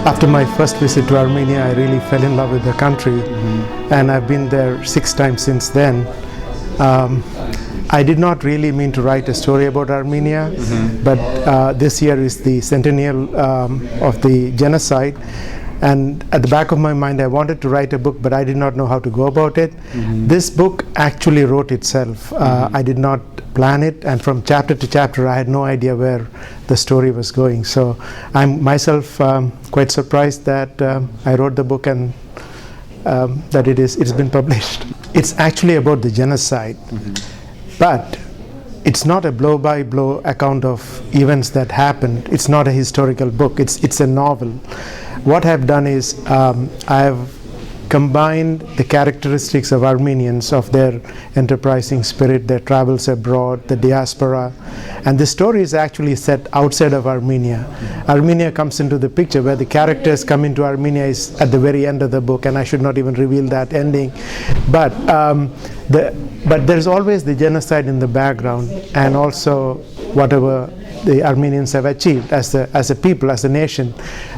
After my first visit to Armenia, I really fell in love with the country, and I've been there 6 times since then. I did not really mean to write a story about Armenia, but this year is the centennial of the genocide, and at the back of my mind I wanted to write a book, but I did not know how to go about it. This book actually wrote itself. I did not plan it, and from chapter to chapter I had no idea where the story was going. So I'm myself quite surprised that I wrote the book and that it's been published. It's actually about the genocide, but it's not a blow-by-blow account of events that happened. It's not a historical book. It's a novel. What I've done is I've combined the characteristics of Armenians, of their enterprising spirit, their travels abroad, the diaspora, and the story is actually set outside of Armenia. Armenia comes into the picture. Where the characters come into Armenia is at the very end of the book, and I should not even reveal that ending. But there's always the genocide in the background, and also whatever the Armenians have achieved as a people, as a nation.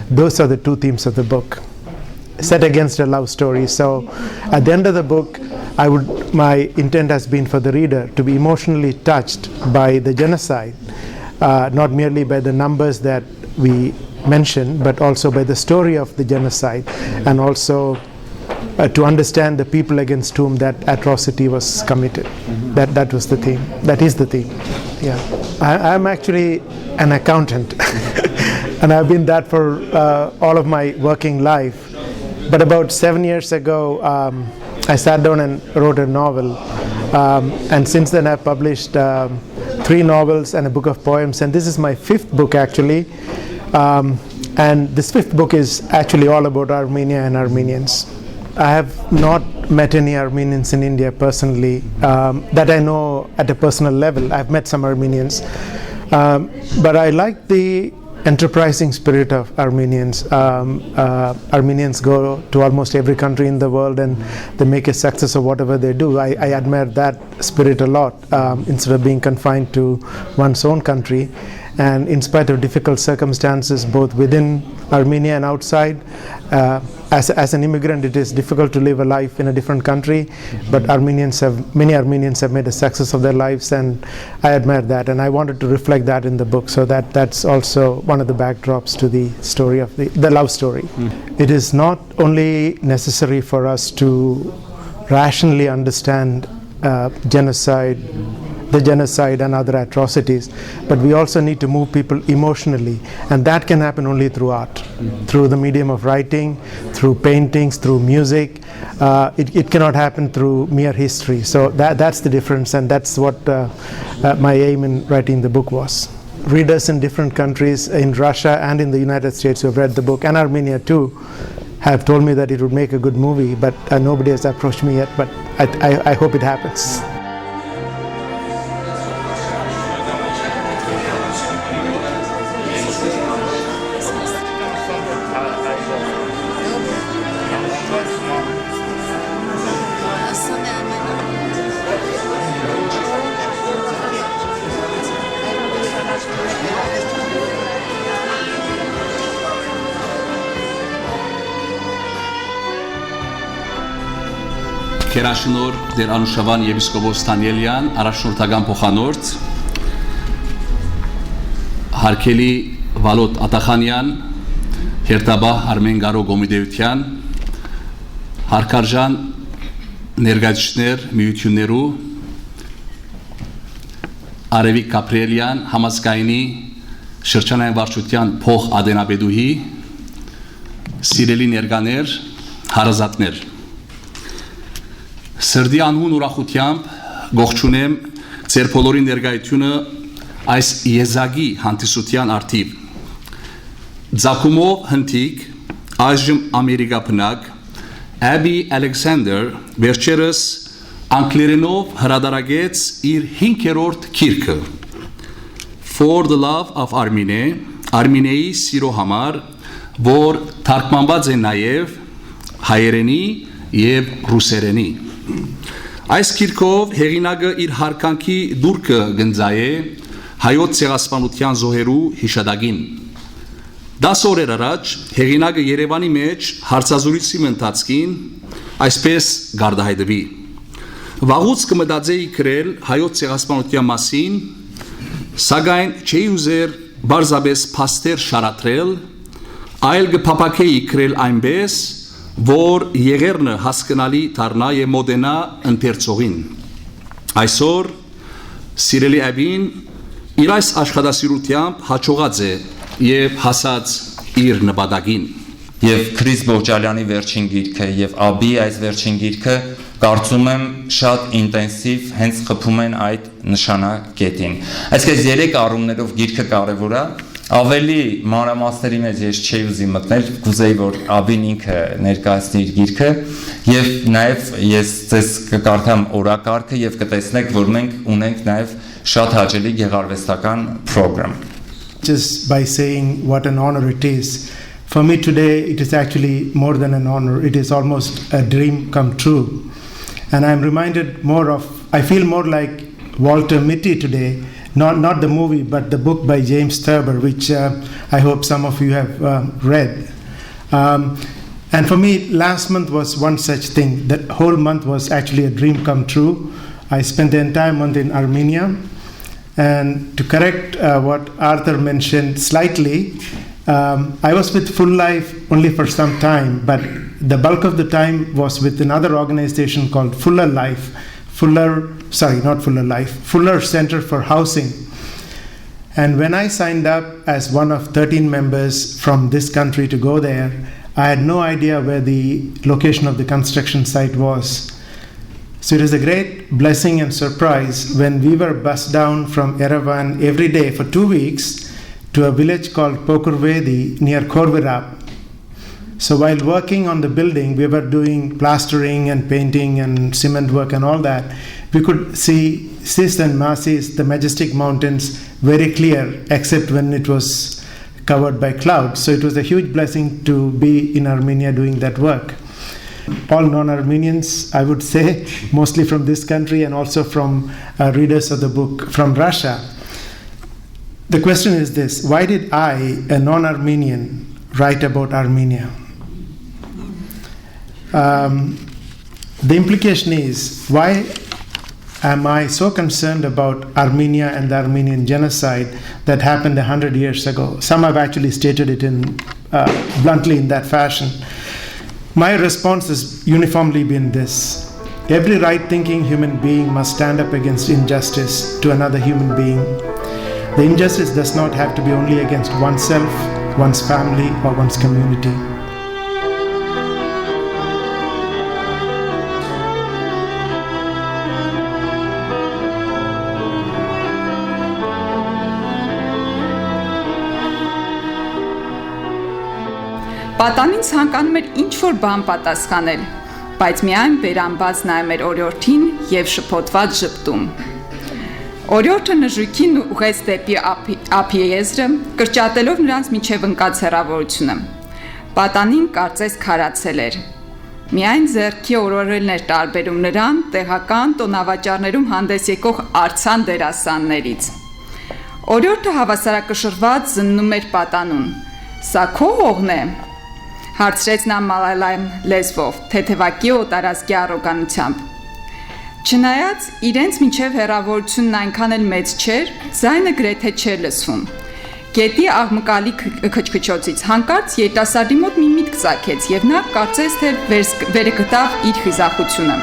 Those are the 2 themes of the book, set against a love story. So at the end of the book, my intent has been for the reader to be emotionally touched by the genocide, not merely by the numbers that we mention, but also by the story of the genocide, and also to understand the people against whom that atrocity was committed. That was the theme. That is the theme. Yeah, I'm actually an accountant, and I've been that for all of my working life. But about 7 years ago, I sat down and wrote a novel, and since then I've published 3 novels and a book of poems, and this is my 5th book actually. And this 5th book is actually all about Armenia and Armenians. I have not met any Armenians in India personally that I know at a personal level. I've met some Armenians, but I like the enterprising spirit of Armenians. Armenians go to almost every country in the world and they make a success of whatever they do. I admire that spirit a lot, instead of being confined to one's own country. And in spite of difficult circumstances both within Armenia and outside, as an immigrant it is difficult to live a life in a different country, but many Armenians have made a success of their lives, and I admire that, and I wanted to reflect that in the book. So that's also one of the backdrops to the story of the love story. It is not only necessary for us to rationally understand the genocide and other atrocities, but we also need to move people emotionally, and that can happen only through art, through the medium of writing, through paintings, through music. It cannot happen through mere history. So that's the difference, and that's what my aim in writing the book was. Readers in different countries, in Russia and in the United States, who have read the book, and Armenia too, have told me that it would make a good movie, but nobody has approached me yet, but I hope it happens. Քերաշնոր Տեր Անուշավան եպիսկոպոս Դանիելյան, առաջնորդական փոխանորդ, Հարկելի Վալոտ Ատախանյան, Հերթաբահ Արմեն Գարո Գոմիդեյության, Հարկարժան ներկայացուցիչներ միություններու, Արևիկ Կապրիելյան, համազգայինի շրջանային վարչության փոխ ադենաբեդուհի, սիրելի ներկաներ, հարազատներ, Սրդի անհուն ուրախությամբ գողջունեմ ձեր բոլորի ներկայությունը այս եզակի հանդիսության արդիվ։ Ձակումով հնտիկ այժմ Ամերիկա բնակ Abie Alexander վերջերս անգլերենով հրատարակեց իր 5-րդ գիրքը For the Love of Armine, Arminեի սիրո համար, որ թարգմանված է նաև հայերենի եւ ռուսերենի։ Այս գիրքով հեղինակը իր հարկանքի դուրքը գնձայ է հայոց ցեղասպանության զոհերու հիշադակին։ 10 օրեր առաջ հեղինակը Երևանի մեջ հարցազրույցի ընթացքին այսպես գարդահայտվի. Վաղուց կմտածեի գրել հայոց ցեղասպանության մասին, սակայն չէի ուզեր բարձրապես փաստեր շարադրել, այլ կփափակեի գրել այնպես, որ եղերնը հասկանալի դառնա եւ մոդենա ընթերցողին։ Այսօր սիրելի Abie-ն իր այս աշխատասիրությամբ հաջողած է եւ հասած իր նպատակին։ Եվ Քրիս Բողջալյանի վերջին գիրքը եւ Abie այս վերջին գիրքը կարծում եմ շատ ինտենսիվ հենց խփում են այդ նշանակետին։ Այսինքն երեք առումներով գիրքը կարևոր է, ավելի մանրամասների մեջ ես չէի ուզի մտնել, կուզեի որ Abie-ն ինքը ներկայացնի իր գիրքը եւ նաեւ ես ձեզ կկարդամ օրակարգը եւ կտեսնեք որ մենք ունենք նաեւ շատ հաճելի գեղարվեստական program. Just by saying what an honor it is. For me today, it is actually more than an honor. It is almost a dream come true. And I'm reminded I feel more like Walter Mitty today, not the movie, but the book by James Thurber, which I hope some of you have read. And for me, last month was one such thing. That whole month was actually a dream come true. I spent the entire month in Armenia. And to correct what Arthur mentioned slightly, I was with Full Life only for some time, but the bulk of the time was with another organization called Fuller Center for Housing. And when I signed up as one of 13 members from this country to go there, I had no idea where the location of the construction site was. So it was a great blessing and surprise when we were bused down from Yerevan every day for 2 weeks to a village called Pokurvedi near Korvirab. So while working on the building, we were doing plastering and painting and cement work and all that. We could see Sis and Masis, the majestic mountains, very clear, except when it was covered by clouds. So it was a huge blessing to be in Armenia doing that work. All non-Armenians, I would say, mostly from this country and also from readers of the book from Russia. The question is this: why did I, a non-Armenian, write about Armenia? The implication is, why am I so concerned about Armenia and the Armenian genocide that happened 100 years ago? Some have actually stated it bluntly in that fashion. My response has uniformly been this: every right-thinking human being must stand up against injustice to another human being. The injustice does not have to be only against oneself, one's family, or one's community. Պատանին ցանկանում էր ինչ-որ բան պատասխանել, բայց միայն բերանբաց նայում էր օրիորդին և շփոթված ժպտում։ Օրիորդը նժույգին ուղղեց դեպի Abie եզրը, կրճատելով նրանց միջև ընկած հեռավորությունը։ Պատանին կարծես քարացել էր։ Միայն ձեռքի օրորելն էր տարբերում նրան տեղական տոնավաճառներում հանդես եկող արձան դերասաններից։ Օրիորդը հավասարակշռված զննում էր պատանուն։ Սա քո հողն է, հարցրեց նա մալալայում լեզվով, թեթևակի օտարազգի առոգանությամբ։ Չնայած իրենց միջև հեռավորությունն այնքան էլ մեծ չէր, ձայնը գրեթե չէր լսվում։ Գետի աղմկալի քչքչոցից հանկարծ երիտասարդի մոտ մի միտք ծագեց, եւ նա կարծես թե վերը գտավ իր խիզախությունը։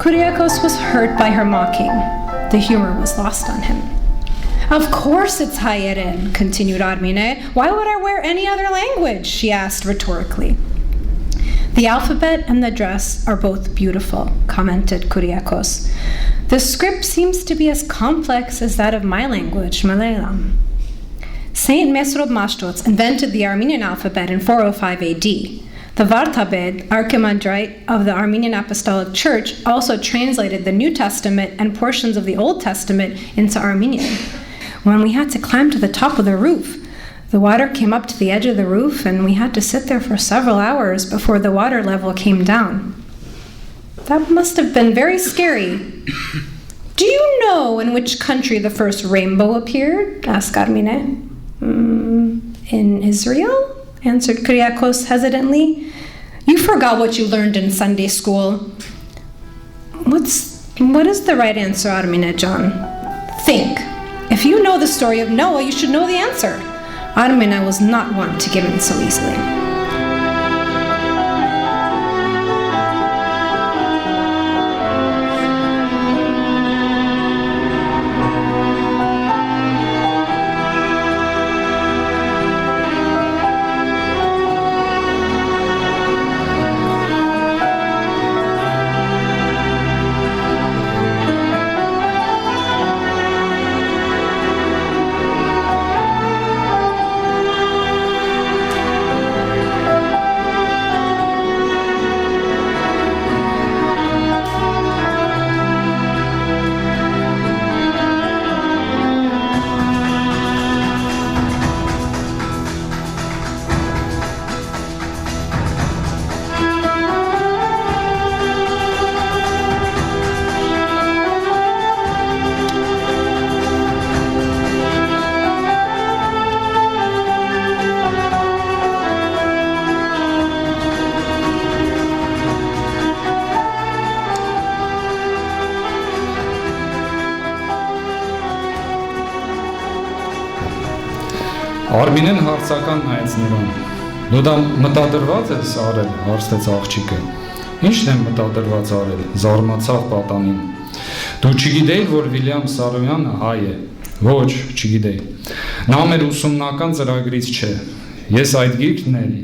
Kyriakos was hurt by her mocking. The humor was lost on him. Of course it's Hayerin, continued Armine. Why would I wear any other language? She asked rhetorically. The alphabet and the dress are both beautiful, commented Kyriakos. The script seems to be as complex as that of my language, Malayalam. Saint Mesrop Mashtots invented the Armenian alphabet in 405 AD. The Vartabed, archimandrite of the Armenian Apostolic Church, also translated the New Testament and portions of the Old Testament into Armenian. When we had to climb to the top of the roof, the water came up to the edge of the roof, and we had to sit there for several hours before the water level came down. That must have been very scary. Do you know in which country the first rainbow appeared? Asked Armine. In Israel? Answered Kyriakos hesitantly. You forgot what you learned in Sunday school. What is the right answer, Armine John? Think. If you know the story of Noah, you should know the answer. Armine was not one to give in so easily. Արմինեն հարցական նայեց նրան։ Դու դա մտադրված ես արել, հարցրեց աղջիկը։ Ի՞նչն եմ մտադրված արել, զարմացավ պատանին։ Դու չգիտեիր, որ Վիլյամ Սարոյանը հայ է։ Ոչ, չգիտեի։ Նա մեր ուսումնական ծրագրից չէ։ Ես այդ գիրքն էի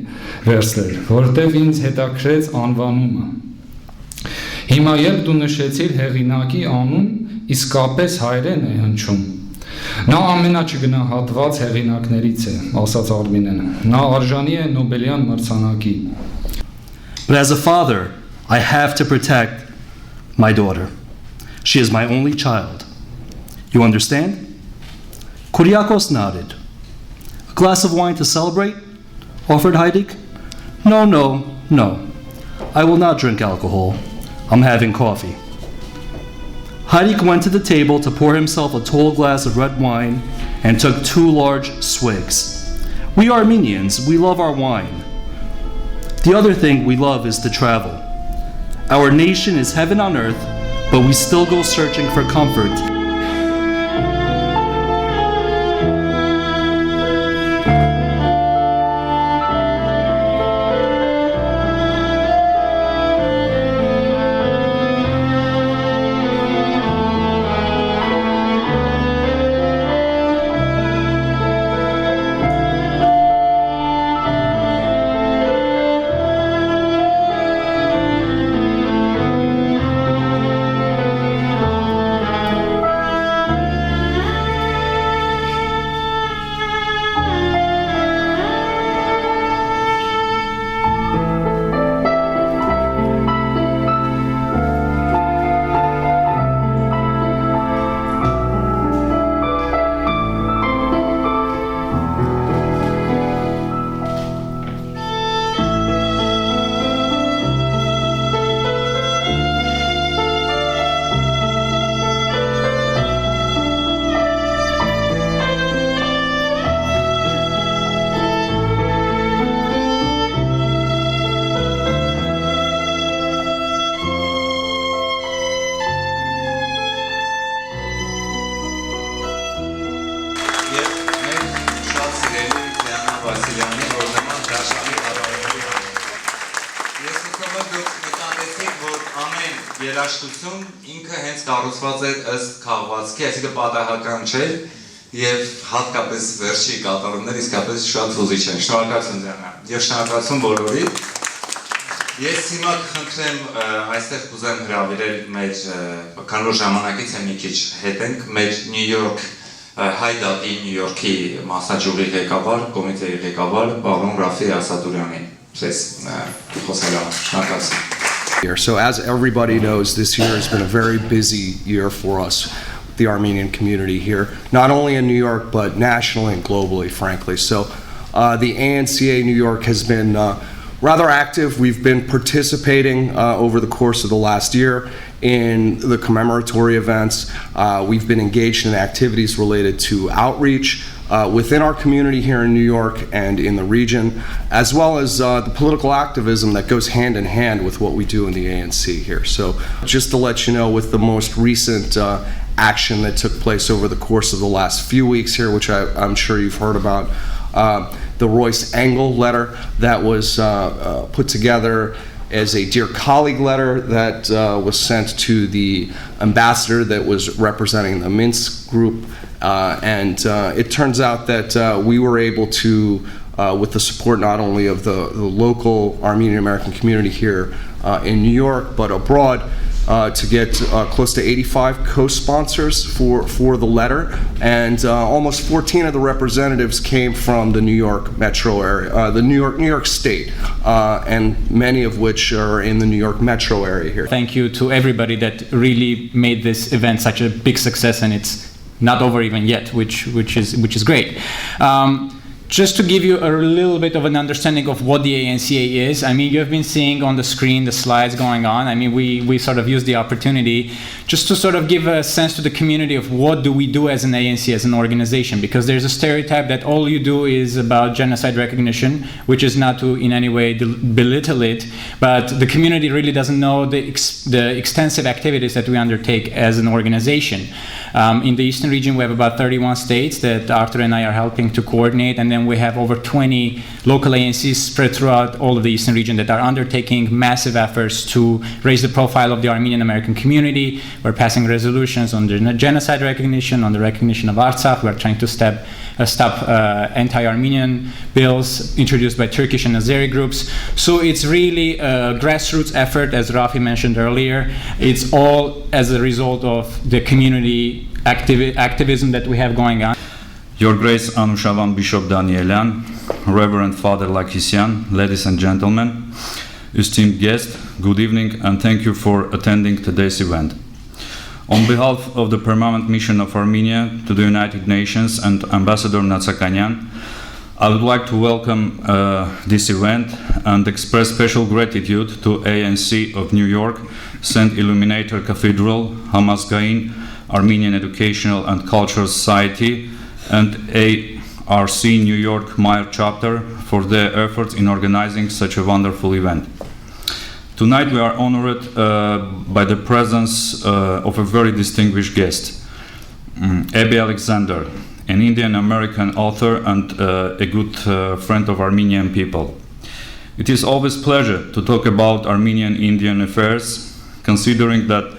վերցրել, որտեղ ինձ հետաքրեց անվանումը։ Հիմա երբ դու նշեցիր հեղինակի անուն, իսկապես հայերեն է հնչում։ Նա ամենաչգնահատված հեղինակներից է, ասաց Արմինեն։ Նա արժանի է Նոբելյան մրցանակի։ But as a father, I have to protect my daughter. She is my only child. You understand? Kyriakos nodded. A glass of wine to celebrate? Offered Heidik. No. I will not drink alcohol. I'm having coffee. Heidik went to the table to pour himself a tall glass of red wine and took 2 large swigs. We Armenians, we love our wine. The other thing we love is to travel. Our nation is heaven on earth, but we still go searching for comfort. Երաժշտություն ինքը հենց կառուցված է ըստ քաղվածքի, այսինքն պատահական չէ եւ հատկապես վերջի կատարումները իսկապես շատ հուզիչ են։ Շնորհակալություն ձեզ։ Եվ շնորհակալություն բոլորի։ Ես հիմա կխնդրեմ այստեղ կուզեմ հրավիրել մեր քանոր ժամանակից է մի քիչ հետ ենք մեր Նյու Յորք հայ դատի Նյու Յորքի մասնաճյուղի ղեկավար, կոմիտեի ղեկավար պարոն Ռաֆի Ասադուրյանին ես խոսել եմ շնորհակալություն. So as everybody knows, this year has been a very busy year for us, the Armenian community here, not only in New York, but nationally and globally, frankly. So the ANCA New York has been rather active. We've been participating over the course of the last year in the commemoratory events. We've been engaged in activities related to outreach within our community here in New York and in the region, as well as the political activism that goes hand in hand with what we do in the ANC here. So just to let you know, with the most recent action that took place over the course of the last few weeks here, which I'm sure you've heard about, the Royce Engel letter that was put together as a Dear Colleague letter that was sent to the ambassador that was representing the Minsk group. And it turns out that we were able to, with the support not only of the local Armenian American community here in New York, but abroad, to get close to 85 co-sponsors for the letter, and almost 14 of the representatives came from the New York metro area, the New York State, and many of which are in the New York metro area here. Thank you to everybody that really made this event such a big success, and it's not over even yet, which is great. Just to give you a little bit of an understanding of what the ANCA is, I mean, you've been seeing on the screen the slides going on. I mean, we sort of use the opportunity just to sort of give a sense to the community of what do we do as an ANC, as an organization, because there's a stereotype that all you do is about genocide recognition, which is not to in any way belittle it, but the community really doesn't know the extensive activities that we undertake as an organization. In the Eastern region, we have about 31 states that Arthur and I are helping to coordinate, and then we have over 20 local ANCs spread throughout all of the Eastern region that are undertaking massive efforts to raise the profile of the Armenian American community. We're passing resolutions on the genocide recognition, on the recognition of Artsakh. We're trying to stop anti-Armenian bills introduced by Turkish and Azeri groups. So it's really a grassroots effort, as Rafi mentioned earlier. It's all as a result of the community activism that we have going on. Your Grace Anushavan Bishop Danielian, Reverend Father Lakisyan, ladies and gentlemen, esteemed guests, good evening and thank you for attending today's event. On behalf of the Permanent Mission of Armenia to the United Nations and Ambassador Natsakanyan, I would like to welcome this event and express special gratitude to ANC of New York, St. Illuminator Cathedral, Hamazgain, Armenian Educational and Cultural Society, and ARC New York Meyer chapter for their efforts in organizing such a wonderful event. Tonight we are honored by the presence of a very distinguished guest, Abie Alexander, an Indian American author and a good friend of Armenian people. It is always a pleasure to talk about Armenian Indian affairs, considering that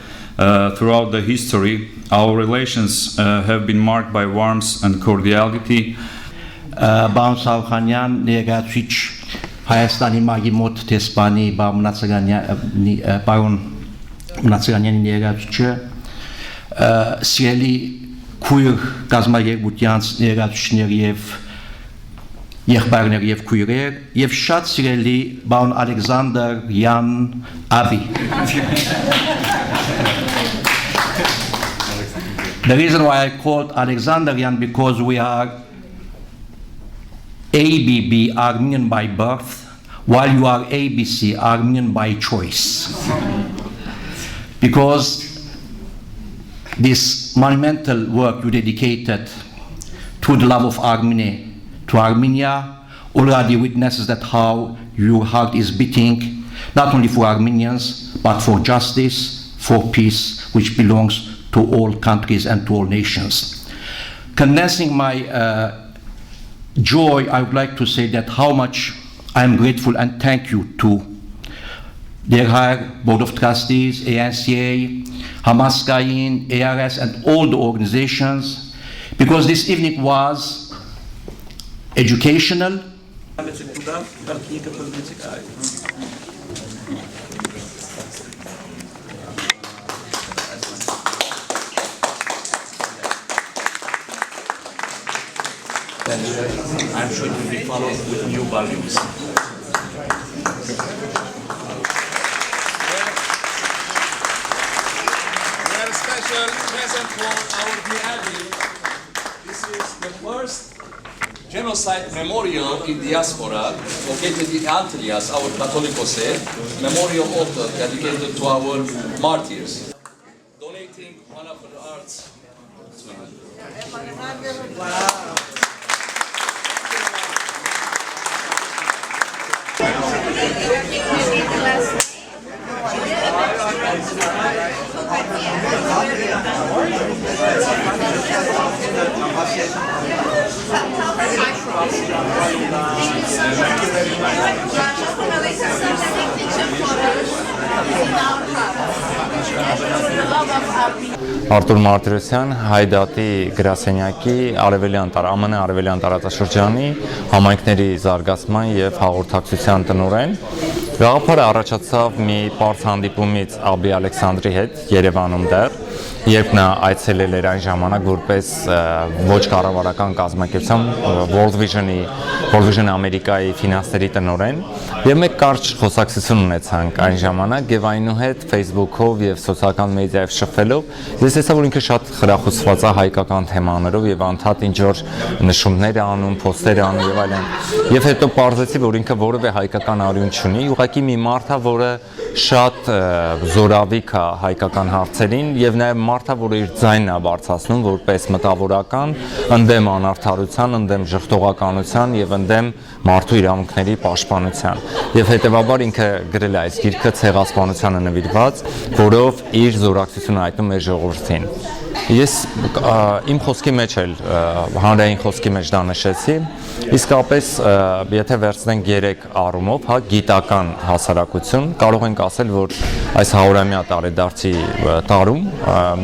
throughout the history our relations have been marked by warmth and cordiality. Պարոն Սավխանյան, ներկայացուցիչ Հայաստանի մագի մոտ տեսփանի պարոն Մնացականյանի ներկայացուցիչը, սիրելի քույր կազմակերպության ներկայացուցիչներ եւ եղբայրներ եւ քույրեր, եւ շատ սիրելի պարոն Ալեքսանդր Յան Abie. The reason why I called Alexandrian because we are ABB, Armenian by birth, while you are ABC, Armenian by choice. Because this monumental work you dedicated to the love of Armenia already witnesses that how your heart is beating, not only for Armenians, but for justice, for peace, which belongs to all countries and to all nations. Condensing my joy, I would like to say that how much I am grateful and thank you to the Higher Board of Trustees, ANCA, Hamaskayin, ARS, and all the organizations, because this evening was educational. I'm sure it will be followed with new values. We have a special present for our dear Abie. This is the first genocide memorial in diaspora located in Antilles, our Catholicose, memorial altar dedicated to our martyrs. Donating one of the arts. Արտուր Մարտիրոսյան, Հայդատի գրասենյակի ԱՄՆ արևելյան տարածաշրջանի համայնքների զարգացման եւ հաղորդակցության տնօրեն։ Գաղափարը առաջացավ մի պարզ հանդիպումից Abie Ալեքսանդրի հետ Երևանում դեռ, երբ նա այցելել էր այն ժամանակ որպես ոչ կառավարական կազմակերպության World Vision Ամերիկայի ֆինանսների տնօրեն, եւ մեկ կարճ խոսակցություն ունեցանք այն ժամանակ եւ այնուհետ Facebook-ով եւ սոցիալական մեդիայով շփվելով ես տեսա որ ինքը շատ խրախուսված է հայկական թեմաներով եւ անդադ ինչ որ նշումներ է անում, փոստեր է անում եւ այլն։ Եվ հետո պարզեցի որ ինքը որևէ հայկական արյուն չունի, ուղղակի մի մարդ է, որը շատ զորավիք է հայկական հարցերին եւ նաեւ մարդ է, որը իր ձայնն է բարձրացնում որպես մտավորական ընդդեմ անարդարության, ընդդեմ ժխտողականության եւ ընդդեմ մարդու իրավունքների պաշտպանության։ Եվ հետեւաբար ինքը գրել է այս գիրքը ցեղասպանությանը նվիրված, որով իր զորակցությունը հայտնում է ժողովրդին։ Ես իմ խոսքի մեջ էլ հանրային խոսքի մեջ դա նշեցի, իսկապես եթե վերցնենք 3 առումով, հա, գիտական հասարակություն, կարող ենք ասել, որ այս 100-ամյա տարեդարձի տարում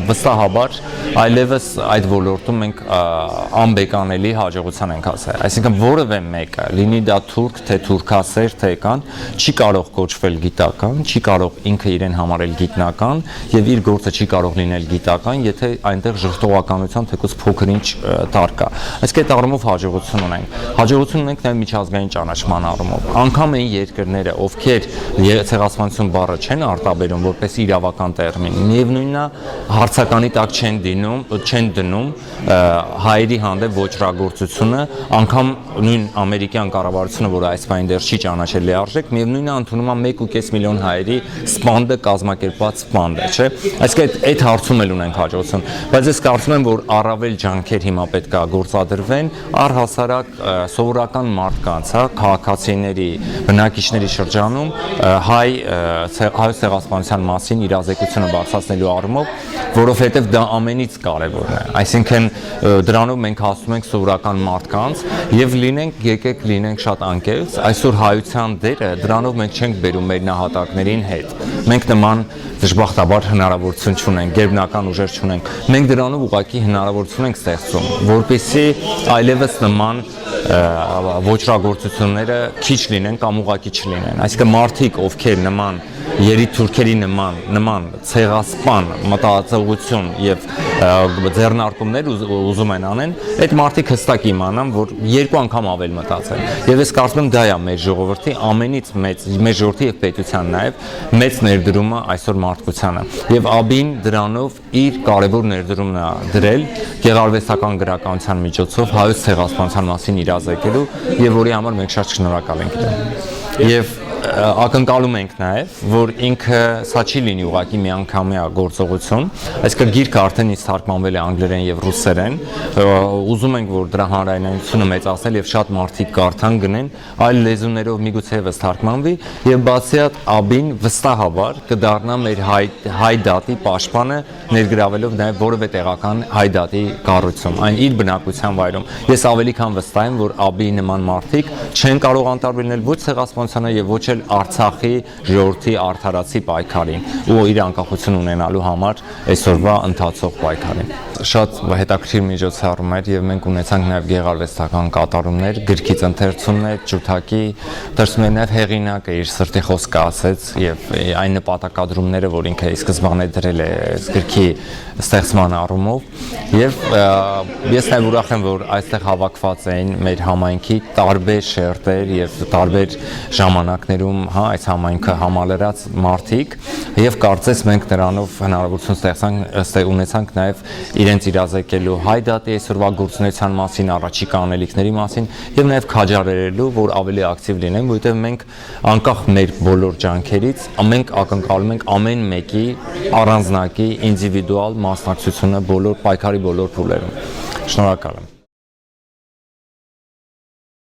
վստահաբար այլևս այդ ոլորտում մենք անբեկանելի հաջողության ենք հասել։ Այսինքն որևէ մեկը, լինի դա թուրք, թե թուրքասեր, թե կան, չի կարող կոչվել գիտական, չի կարող ինքը իրեն համարել գիտնական եւ իր գործը չի կարող լինել գիտական, եթե այնտեղ ժխտողականության թեկուզ փոքր-ինչ տար կա։ Այսինքն այդ առումով հաջողություն ունենք։ Հաջողություն ունենք նաև միջազգային ճանաչման առումով։ Անկամ այն երկրները, ովքեր ցեղասպանություն բառը չեն արտաբերում որպես իրավական տերմին, միևնույնն է հարցականի տակ չեն դնում հայերի հանդեպ ոճրագործությունը, անգամ նույն ամերիկյան կառավարությունը, որը այս բանը դեռ չի ճանաչել լիարժեք, միևնույնն է ընդունում է 1.5 միլիոն հայերի սպանդը կազմակերպված սպանդ է, չէ՞։ Այսինքն այդ հարցում էլ ունենք հաջողություն, բայց ես կարծում եմ, որ առավել ջանքեր հիմա պետք է գործադրվեն առհասարակ սովորական մարդկանց, հա, քաղաքացիների, բնակիչների շրջանում հայոց ցեղասպանության մասին իրազեկությունը բարձրացնելու առումով, որովհետև դա ամենից կարևորն է։ Այսինքն դրանով մենք հասնում ենք սովորական մարդկանց եւ եկեք լինենք շատ անկեղծ, այսօր հայության դերը դրանով մենք չենք բերում մեր նահատակներին հետ։ Մենք նման դժբախտաբար հնարավորություն չունենք, գերբնական ուժեր չունենք։ Մենք դրանով ուղղակի հնարավորություն ենք ստեղծում, որպեսզի այլևս նման ոճրագործությունները քիչ լինեն կամ ուղղակի չլինեն։ Այսինքն մարդիկ, ովքեր նման երիտթուրքերի նման ցեղասպան մտածողություն եւ ձեռնարկումներ ուզում են անեն, այդ մարդիկ հստակ իմանան, որ 2 անգամ ավել մտածեն։ Եվ ես կարծում եմ դա է մեր ժողովրդի ամենից մեծ, մեր ժողովրդի եւ պետության նաեւ մեծ ներդրումը այսօր մարդկությանը։ Եվ Abie-ն դրանով իր կարևոր ներդրումն է դրել գեղարվեստական գրականության միջոցով հայոց ցեղասպանության մասին իրազեկելու եւ որի համար մենք շատ շնորհակալ ենք դրան։ Եվ ակնկալում ենք նաև, որ ինքը սա չի լինի ուղղակի միանգամյա գործողություն, այսինքն գիրքը արդեն իսկ թարգմանվել է անգլերեն եւ ռուսերեն, ուզում ենք, որ դրա հանրայնությունը մեծացնել եւ շատ մարդիկ կարդան, գնեն, այլ լեզուներով միգուցե եւս թարգմանվի եւ բացի այդ Abie-ն վստահաբար կդառնա մեր հայ դատի պաշտպանը, ներգրավելով նաև որևէ տեղական հայ դատի կառույցում, այն իր բնակության վայրում։ Ես ավելի քան վստահ եմ, որ Abie-ի նման մարդիկ չեն կարող անտարբեր լինել ոչ ցեղասպանությանը եւ ոչ կոչել Արցախի ժողովրդի արդարացի պայքարին ու իր անկախություն ունենալու համար այսօրվա ընթացող պայքարին։ Շատ հետաքրքիր միջոցառում էր եւ մենք ունեցանք նաեւ գեղարվեստական կատարումներ, գրքից ընթերցումներ, ջութակի, դրսում էր նաեւ հեղինակը իր սրտի խոսքը ասեց եւ այն նպատակադրումները, որ ինքը սկզբանե դրել է գրքի ստեղծման առումով եւ ես նաեւ ուրախ եմ, որ այստեղ հավաքված էին մեր համայնքի տարբեր շերտեր եւ տարբեր ժամանակներում, այս համայնքը համալրած մարդիկ եւ կարծես մենք նրանով հնարավորություն ունեցանք նաեւ իրենց իրազեկելու հայդատի այսօրվա գործունեության մասին, առաջիկա անելիքների մասին եւ նաեւ քաջալերելու, որ ավելի ակտիվ լինենք, որովհետեւ մենք անկախ մեր բոլոր ջանքերից մենք ակնկալում ենք ամեն մեկի առանձնակի ինդիվիդուալ մասնակցությունը բոլոր պայքարի բոլոր փուլերում։ Շնորհակալ եմ։